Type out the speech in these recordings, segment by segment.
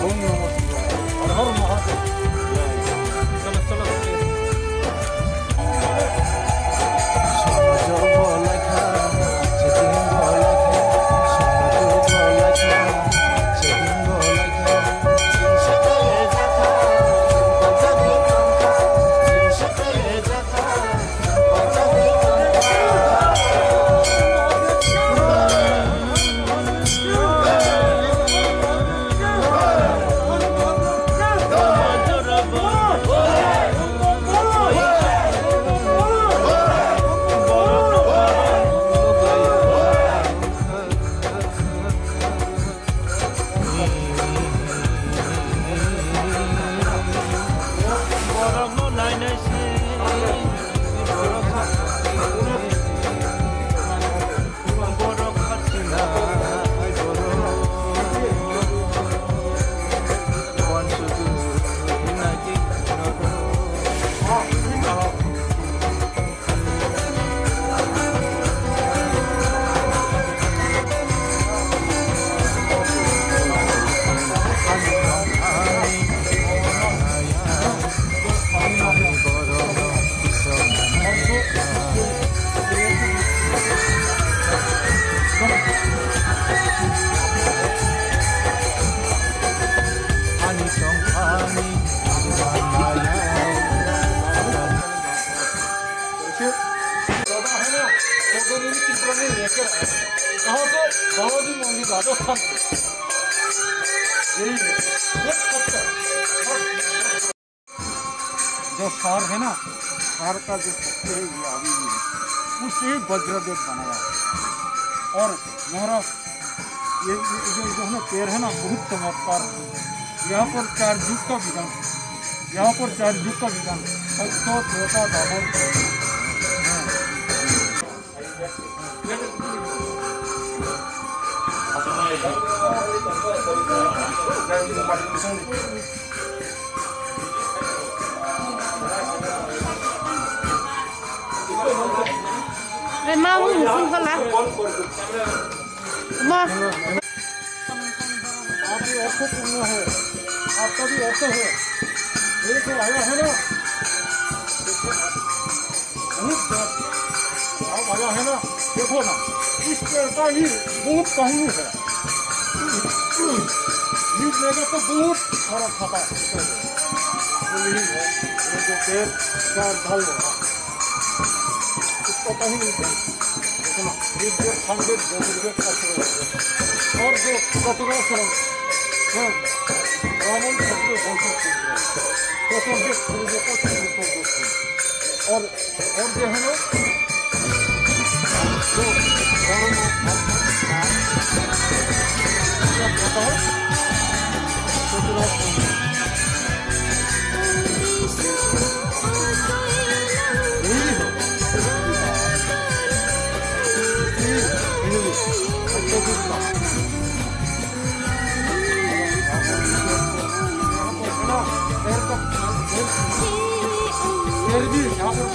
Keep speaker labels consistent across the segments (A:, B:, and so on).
A: Vamos. Rajasthan जो शहर है ना, शहर का जो सबसे अभी है उसे वज्रदेव बनाया और हमारा ये जो है ना पेड़ है ना बहुत चमत्कार है। यहाँ पर 4 युग का विधान, यहाँ पर 4 युग का विधान सत्य Treta दापर
B: mau không con lá mà
A: आप भी अर्थ पूर्ण है, आपका भी अर्थ है, एक आया है ना, आप आया है ना, देखो ना इस पेड़ का ही बहुत पहलू है, इस जगह तो बहुत फर्क खाता है, तो यही है ये जो पेड़ का ढल रहा उसका कहीं नहीं देखो ना, एक जो खंडित और जो कटुराश्रम है ब्राह्मण सबके और जो है ना जो फिर भी यहाँ पर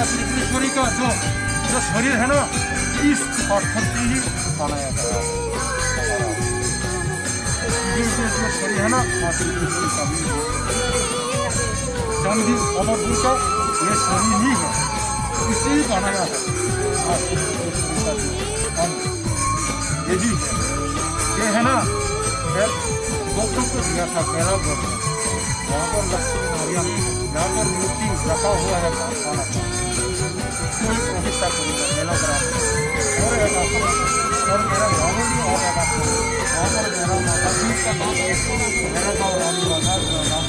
A: श्रीकृष्णरी का जो शरीर है ना इस पत्थर से ही बनाया गया है। जो शरीर है ना श्रीकृष्ण का भी गांधी अमरपुर का ये शरीर ही है, इसी बनाया है। यही है, ये है ना, गौतम को दिया था मेरा गौतम, यहाँ पर लक्ष्मी नारियल, यहाँ पर मूर्ति रखा हुआ है खाना का, कोई प्रतिष्ठा करेगा मेला ग्राम और और मेरा गाँव भी और वहाँ पर मेरा माता जी का नाम है, मेरा गाँव रानी बाजार नाम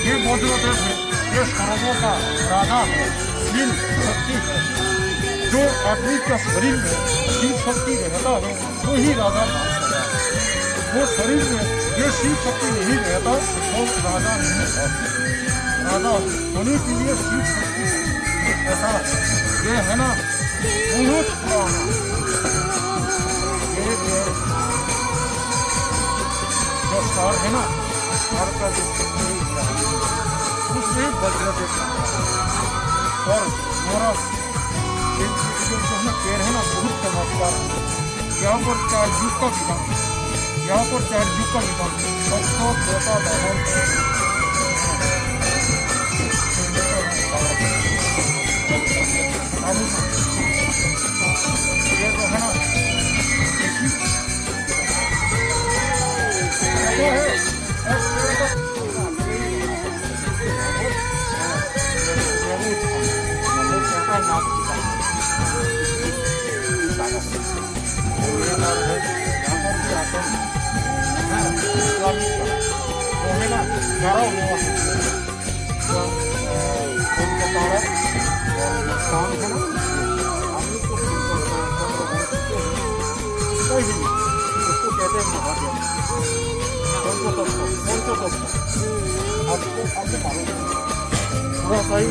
A: ये बौद्धदेव है, ये सर्वों का राजा है, शिव शक्ति है। जो आदमी का शरीर में शिव शक्ति रहता है वही राजा मान सकता है। वो शरीर में ये शिव शक्ति नहीं रहता वो राजा नहीं है। राजा होने के लिए शिव शक्ति ऐसा है, ये है ना बहुत पुराना जो सार है ना, सार का जो उससे वज्रदेव और हमारा जो है पेड़ है ना बहुत चमत्कार है। यहाँ पर 4 युग का विधान, यहाँ पर 4 युग का विधान सबको देवता दावन ये जो है ना उसको कहते हैं महादेव, आपको मालूम है थोड़ा सा ही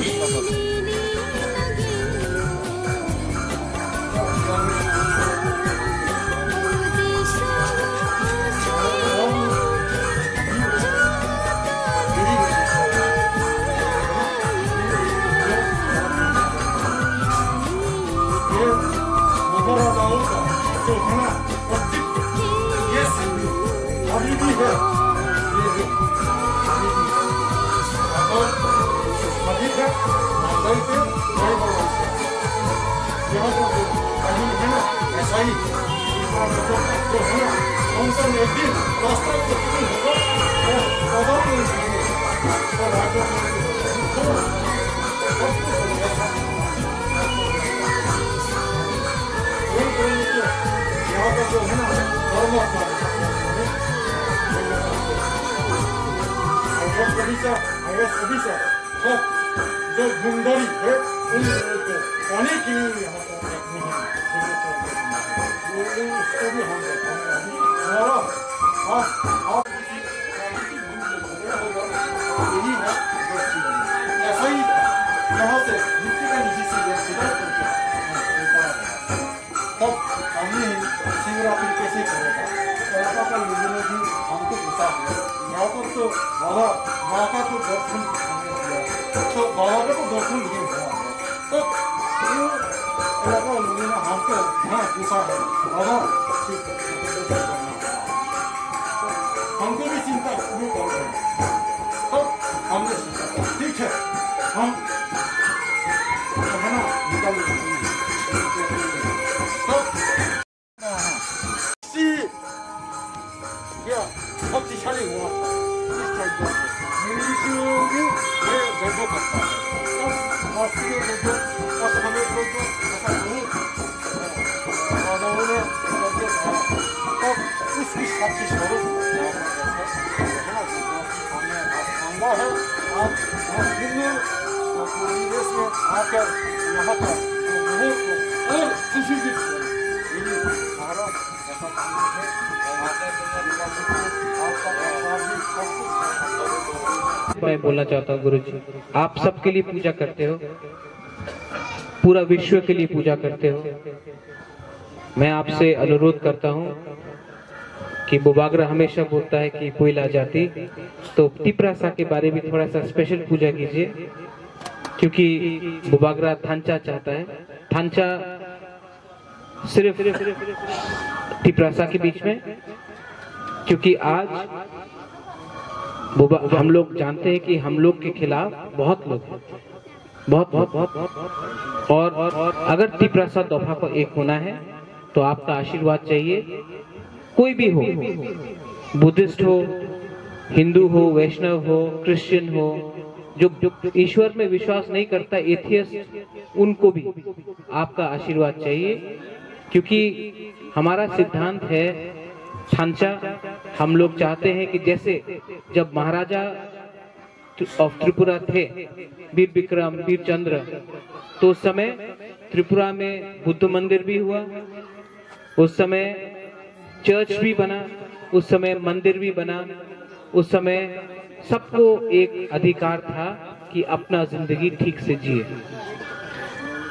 A: अभी भी है, अधिक है मालदह से नए बलवान से यहाँ पर कहीं है ना ऐसा ही जो है ना हम सब एक दिन रास्ता होगा पौधा नहीं तो राज्य यहाँ पर जो है ना जो गुंडरी है उन लोगों को पाने के लिए यहाँ पर उसको भी हम यही है ऐसा ही यहाँ से मिट्टी का नीचे से तब हमने शिवरात्रि कैसे करेगा यहाँ पर लोगों ने भी हमको पूछा है। यहाँ पर तो बाबा माँ का तो दर्शन हमें दिया, तो बाबा का तो दर्शन नहीं हुआ है। तो इलाका लोगों ने हमको यहाँ पूछा है बाबा हमको भी चिंता शुरू कर रहे हैं। तो हमने सोचा ठीक है हम है ना निकाल शक्तिशाली हुआ था इस टाइप से मनुष्यों भी ये जगह करता है। राष्ट्रीय जगह और हमें लोग ऐसा बहुत राजाओं ने तब उसकी साक्षी स्वरूप है। आप पूरे देश में आकर यहाँ पर और सुशिक्षित भारत ऐसा काम है।
C: मैं बोलना चाहता हूँ गुरु जी, आप सबके लिए पूजा करते हो, पूरा विश्व के लिए पूजा करते हो। मैं आपसे अनुरोध करता हूँ कि बुबागरा हमेशा बोलता है कि कोई ला जाती, तो तिपरासा के बारे में थोड़ा सा स्पेशल पूजा कीजिए, क्योंकि बुबागरा थांचा चाहता है। थांचा सिर्फ तिपरासा के बीच में, क्योंकि आज हम लोग जानते हैं कि हम लोग के खिलाफ बहुत लोग हैं, बहुत और अगर त्रिप्रसाद दफा को एक होना है तो आपका आशीर्वाद चाहिए। कोई भी हो, बुद्धिस्ट हो, हिंदू हो, वैष्णव हो, क्रिश्चियन हो, जो ईश्वर में विश्वास नहीं करता, एथियस्ट, उनको भी आपका आशीर्वाद चाहिए। क्योंकि हमारा सिद्धांत है ढांचा, हम लोग चाहते हैं कि जैसे जब महाराजा ऑफ त्रिपुरा थे, वीर विक्रम, वीर चंद्र, तो उस समय त्रिपुरा में बुद्ध मंदिर भी हुआ, उस समय चर्च भी बना, उस समय मंदिर भी बना, उस समय सबको एक अधिकार था कि अपना जिंदगी ठीक से जिए।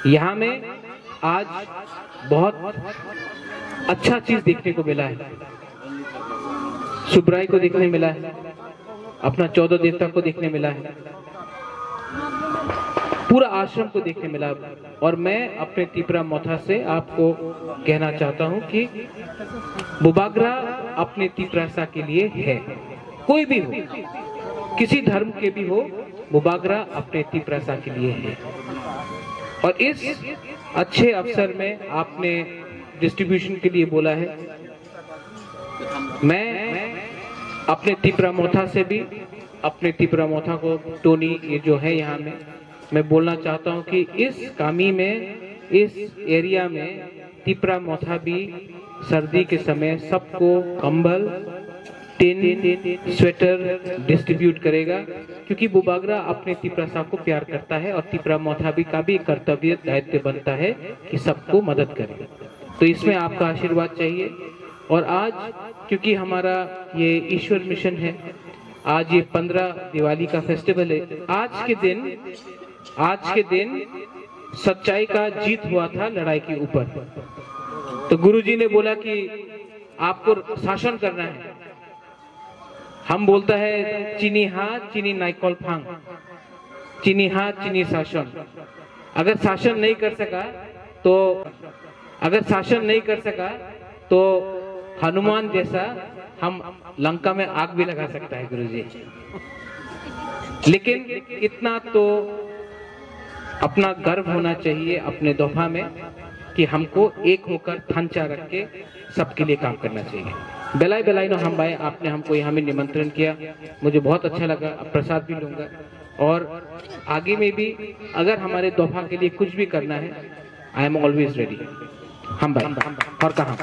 C: यहाँ में आज बहुत अच्छा चीज देखने को मिला है, सुब्राई को देखने मिला है, अपना 14 देवता को देखने मिला है, पूरा आश्रम को देखने मिला। और मैं अपने त्रिपुरा मोथा से आपको कहना चाहता हूं कि बुबागरा अपने त्रिपुरा के लिए है, कोई भी हो, किसी धर्म के भी हो, बुबागरा अपने त्रिपुरा के लिए है। और इस अच्छे अवसर में आपने डिस्ट्रीब्यूशन के लिए बोला है, मैं अपने त्रिपुरा मोथा से भी, अपने त्रिपुरा मोथा को, टोनी ये जो है यहाँ में, मैं बोलना चाहता हूँ कि इस कामी में, इस एरिया में त्रिपुरा मोथा भी सर्दी के समय सबको कंबल, टिन, स्वेटर डिस्ट्रीब्यूट करेगा। क्योंकि बुबागरा अपने त्रिपुरा को प्यार करता है और त्रिपुरा मोथा भी का भी कर्तव्य दायित्व बनता है कि सबको मदद करे। तो इसमें आपका आशीर्वाद चाहिए। और आज क्योंकि हमारा ये ईश्वर मिशन है, आज ये 15 दिवाली का फेस्टिवल है, आज के दिन सच्चाई का जीत हुआ था लड़ाई के ऊपर। तो गुरुजी ने बोला कि आपको शासन करना है। हम बोलता है चीनी हाथ चीनी नाइकॉल फांग, चीनी हाथ चीनी शासन। अगर शासन नहीं कर सका तो हनुमान जैसा हम लंका में आग भी लगा सकता है गुरुजी। लेकिन इतना तो अपना गर्व होना चाहिए अपने दोहा में कि हमको एक होकर ढांचा रख के सबके लिए काम करना चाहिए। बेलाई बेलाई नो हम भाई, आपने हमको यहाँ में निमंत्रण किया, मुझे बहुत अच्छा लगा। प्रसाद भी लूंगा और आगे में भी अगर हमारे दोहा के लिए कुछ भी करना है, आई एम ऑलवेज रेडी। हम भाई और कहाँ